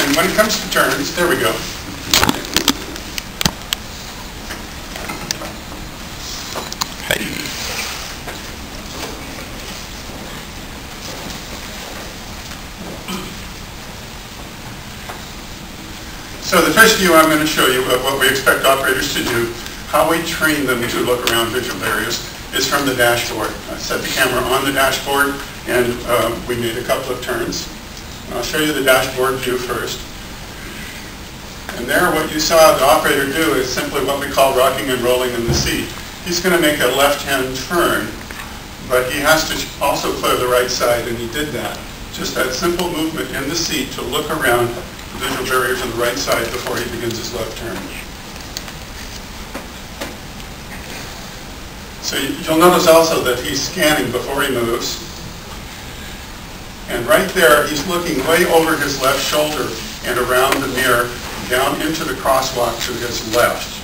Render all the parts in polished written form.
And when it comes to turns, there we go. So the first view I'm going to show you of what we expect operators to do, how we train them to look around visual areas, is from the dashboard. I set the camera on the dashboard and we made a couple of turns. And I'll show you the dashboard view first. And there what you saw the operator do is simply what we call rocking and rolling in the seat. He's going to make a left-hand turn, but he has to also clear the right side, and he did that. Just that simple movement in the seat to look around the visual barriers on the right side before he begins his left turn. So you'll notice also that he's scanning before he moves. And right there, he's looking way over his left shoulder and around the mirror down into the crosswalk to his left.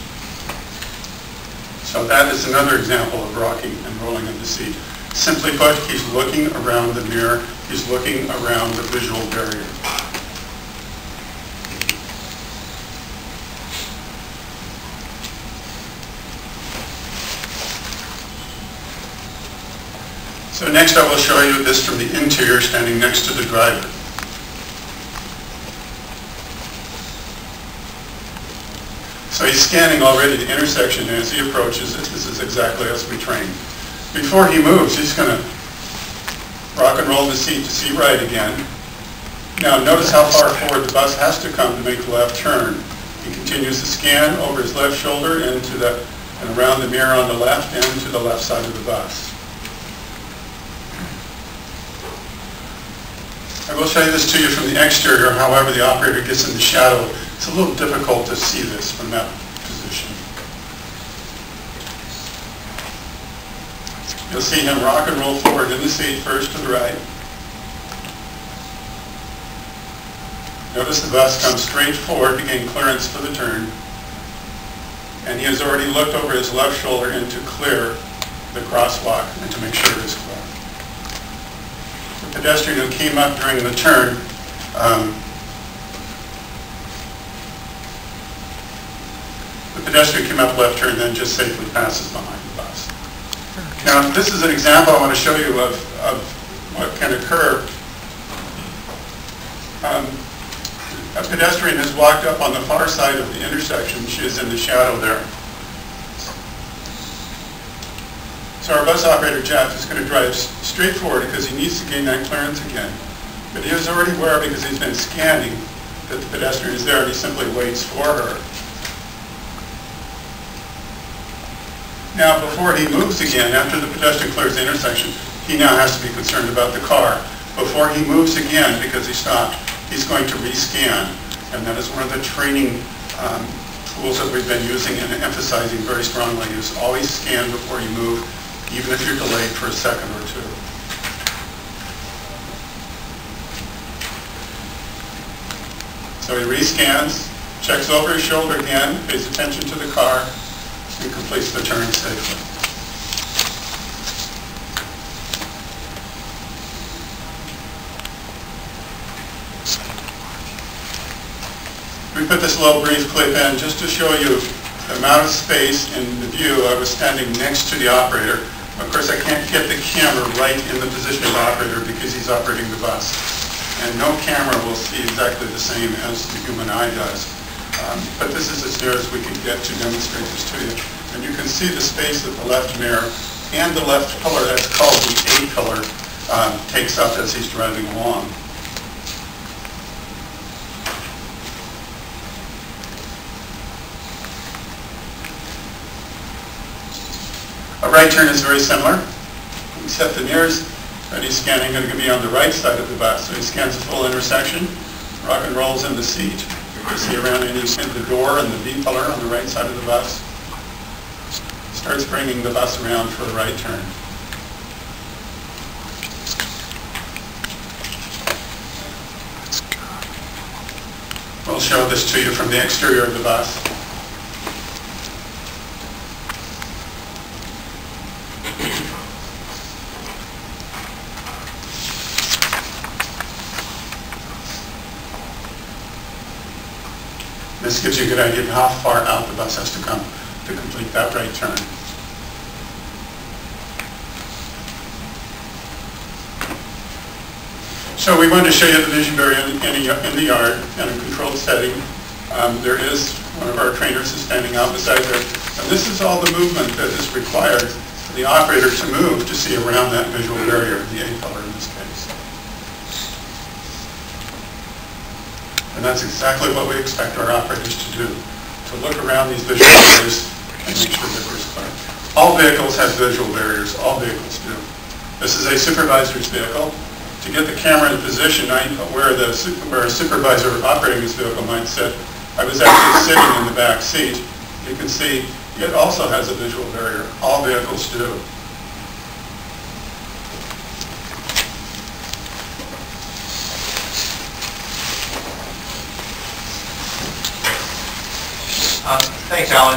So that is another example of rocking and rolling in the seat. Simply put, he's looking around the mirror. He's looking around the visual barrier. So next I will show you this from the interior, standing next to the driver. So he's scanning already the intersection, and as he approaches it, this is exactly as we trained. Before he moves, he's going to rock and roll the seat to see right again. Now notice how far forward the bus has to come to make the left turn. He continues to scan over his left shoulder into and around the mirror on the left and to the left side of the bus. I will show you this to you from the exterior. However, the operator gets in the shadow. It's a little difficult to see this from that position. You'll see him rock and roll forward in the seat, first to the right. Notice the bus comes straight forward to gain clearance for the turn. And he has already looked over his left shoulder and to clear the crosswalk and to make sure it is clear. The pedestrian who came up during the turn came up left turn, then just safely passes behind the bus. Now, this is an example I want to show you of what can occur. A pedestrian has walked up on the far side of the intersection. She is in the shadow there. So our bus operator, Jeff, is going to drive straight forward because he needs to gain that clearance again. But he is already aware, because he's been scanning, that the pedestrian is there, and he simply waits for her. Now, before he moves again, after the pedestrian clears the intersection, he now has to be concerned about the car. Before he moves again, because he stopped, he's going to rescan. And that is one of the training tools that we've been using and emphasizing very strongly, is always scan before you move, even if you're delayed for a second or two. So he rescans, checks over his shoulder again, pays attention to the car, and completes the turn safely. We put this little brief clip in just to show you the amount of space in the view. I was standing next to the operator. Of course, I can't get the camera right in the position of the operator because he's operating the bus. And no camera will see exactly the same as the human eye does. But this is as near as we can get to demonstrate this to you. And you can see the space that the left mirror and the left pillar, that's called the A pillar, takes up as he's driving along. A right turn is very similar, except the mirrors that he's scanning are going to be on the right side of the bus. So he scans the full intersection, rock and rolls in the seat. You see around in the door and the B pillar on the right side of the bus. Starts bringing the bus around for a right turn. We'll show this to you from the exterior of the bus. This gives you a good idea of how far out the bus has to come to complete that right turn. So we wanted to show you the vision barrier in the yard in a controlled setting. There is one of our trainers is standing out beside there. And this is all the movement that is required for the operator to move to see around that visual barrier, the A-pillar in this case. And that's exactly what we expect our operators to do, to look around these visual barriers and make sure that we're clear. All vehicles have visual barriers. All vehicles do. This is a supervisor's vehicle. To get the camera in position where a supervisor operating this vehicle might sit, I was actually sitting in the back seat. You can see it also has a visual barrier. All vehicles do. Thanks, Alan.